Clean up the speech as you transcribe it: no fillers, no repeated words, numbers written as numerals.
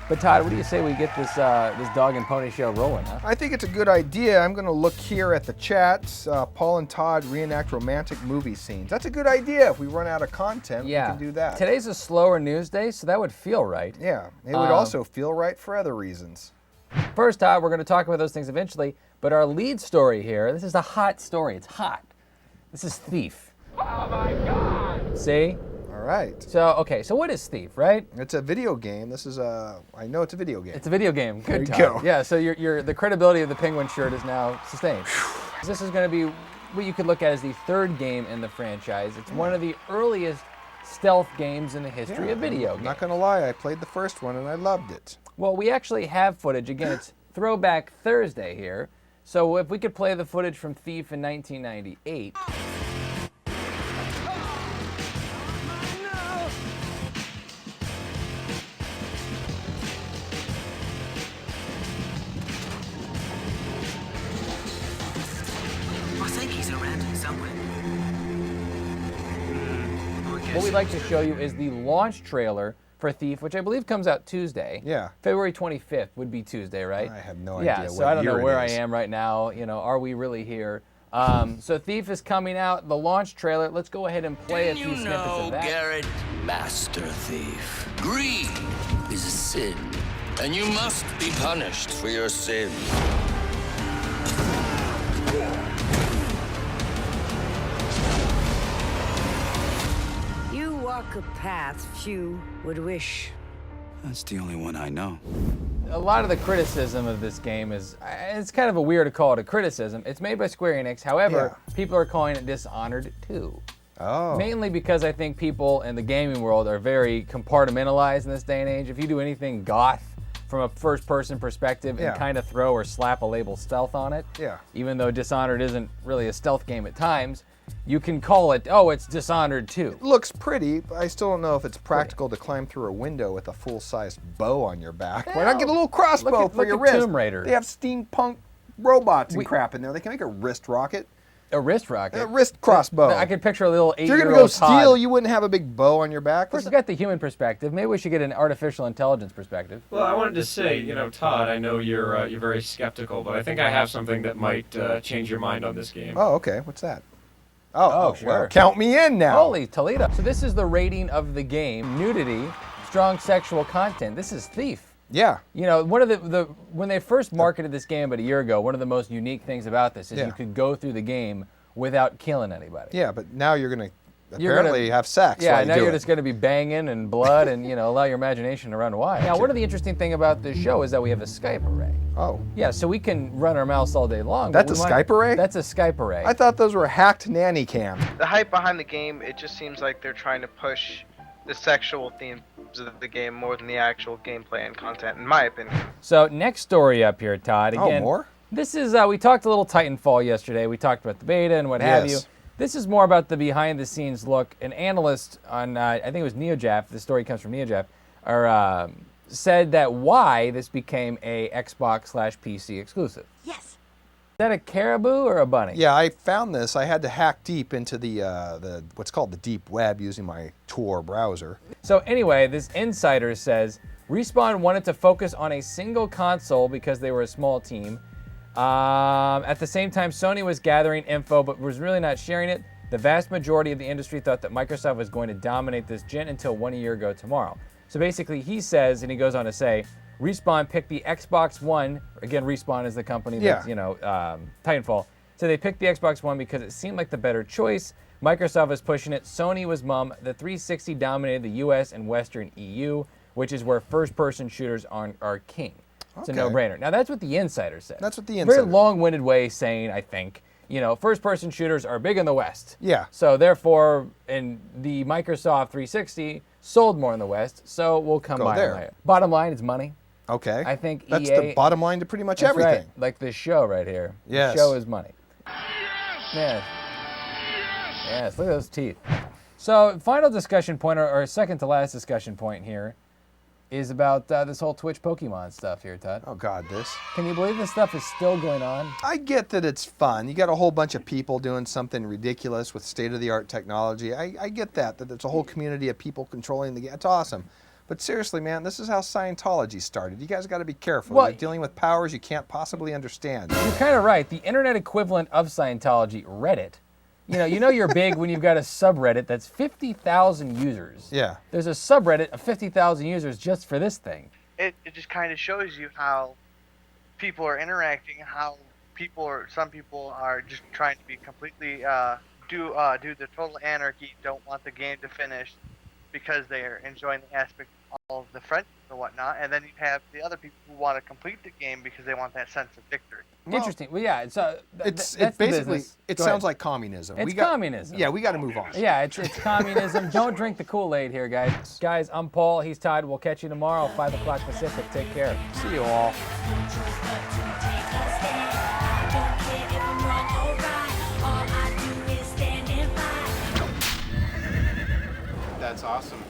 But Todd, what do you say we get this this dog and pony show rolling, huh? I think it's a good idea. I'm going to look here at the chats. Paul and Todd reenact romantic movie scenes. That's a good idea. If we run out of content, we can do that. Today's a slower news day, so that would feel right. Yeah, it would also feel right for other reasons. First, Todd, we're going to talk about those things eventually, but our lead story here, this is a hot story. It's hot. This is Thief. Oh my God! See? All right. So what is Thief, right? It's a video game. This is I know it's a video game. It's a video game. Good, there you go. Yeah, so the credibility of the Penguin shirt is now sustained. This is going to be what you could look at as the third game in the franchise. It's one of the earliest stealth games in the history of video games. I'm not going to lie, I played the first one and I loved it. Well, we actually have footage. Again, it's Throwback Thursday here. So if we could play the footage from Thief in 1998. What we'd like to show you is the launch trailer for Thief, which I believe comes out Tuesday. Yeah. February 25th would be Tuesday, right? I have no idea. Yeah, so I don't know where I am right now. You know, are we really here? So Thief is coming out, the launch trailer. Let's go ahead and play a few snippets of that. Garrett, Master Thief, greed is a sin, and you must be punished for your sin. Walk a path few would wish. That's the only one I know. A lot of the criticism of this game is, it's kind of a weird to call it a criticism. It's made by Square Enix. However, people are calling it Dishonored 2. Oh. Mainly because I think people in the gaming world are very compartmentalized in this day and age. If you do anything goth from a first-person perspective and kind of throw or slap a label stealth on it, even though Dishonored isn't really a stealth game at times, you can call it, oh, it's Dishonored 2. It looks pretty, but I still don't know if it's practical to climb through a window with a full-sized bow on your back. Why not get a little crossbow for your wrist? Tomb Raider. They have steampunk robots and crap in there. They can make a wrist rocket. A wrist rocket? A wrist crossbow. I could picture a little 8-year-old If you're going to go Todd. steal, you wouldn't have a big bow on your back. First, we've got the human perspective. Maybe we should get an artificial intelligence perspective. Well, I wanted to say, you know, Todd, I know you're very skeptical, but I think I have something that might change your mind on this game. Oh, okay. What's that? Oh, sure. Well, count me in now. Holy Toledo. So this is the rating of the game. Nudity, strong sexual content. This is Thief. Yeah. You know, one of the when they first marketed this game about a year ago, one of the most unique things about this is you could go through the game without killing anybody. Yeah, but now you're going to apparently have sex. Yeah, while now you do you're it. just going to be banging and blood and, you know, allow your imagination to run wild. Now, one of the interesting thing about this show is that we have a Skype array. Oh. Yeah, so we can run our mouse all day long. That's a Skype array? That's a Skype array. I thought those were hacked nanny cams. The hype behind the game, it just seems like they're trying to push the sexual themes of the game more than the actual gameplay and content, in my opinion. So, next story up here, Todd. Again, more? This is, we talked a little Titanfall yesterday. We talked about the beta and what have you. This is more about the behind-the-scenes look. An analyst on, I think it was NeoJaf, the story comes from NeoJaf, said that why this became a Xbox/PC exclusive. Yes. Is that a caribou or a bunny? Yeah, I found this. I had to hack deep into the what's called the deep web using my Tor browser. So anyway, this insider says, Respawn wanted to focus on a single console because they were a small team. At the same time, Sony was gathering info but was really not sharing it. The vast majority of the industry thought that Microsoft was going to dominate this gen until 1 year ago tomorrow. So basically he says, and he goes on to say, Respawn picked the Xbox One. Again, Respawn is the company that's, you know, Titanfall. So they picked the Xbox One because it seemed like the better choice. Microsoft was pushing it. Sony was mum. The 360 dominated the US and Western EU, which is where first-person shooters are king. It's a no-brainer. Now, that's what the insider said. That's what the insider Very long-winded way saying, I think, you know, first-person shooters are big in the West. Yeah. So, therefore, and the Microsoft 360 sold more in the West, so we'll come by there. Bottom line is money. Okay. I think that's EA, the bottom line to pretty much that's everything. Right. Like this show right here. Yes. The show is money. Yes. Yes, look at those teeth. So, final discussion point, or second to last discussion point here, is about this whole Twitch Pokemon stuff here, Todd. Oh, God, this. Can you believe this stuff is still going on? I get that it's fun. You got a whole bunch of people doing something ridiculous with state-of-the-art technology. I get that it's a whole community of people controlling the game. It's awesome. But seriously, man, this is how Scientology started. You guys got to be careful. Well, You're dealing with powers you can't possibly understand. You're kind of right. The internet equivalent of Scientology, Reddit. You know you're big when you've got a subreddit that's 50,000 users. Yeah. There's a subreddit of 50,000 users just for this thing. It just kind of shows you how people are interacting, how some people are just trying to be completely do the total anarchy, don't want the game to finish because they are enjoying the aspect of all of the friendships and whatnot, and then you have the other people who want to complete the game because they want that sense of victory. Interesting. Well, yeah. So It's that's the basically, business. it Go sounds ahead. like communism. It's communism. Yeah, we got to move on. Yeah, it's communism. Don't drink the Kool-Aid here, guys. Guys, I'm Paul. He's Todd. We'll catch you tomorrow, 5 o'clock Pacific. Take care. See you all. That's awesome.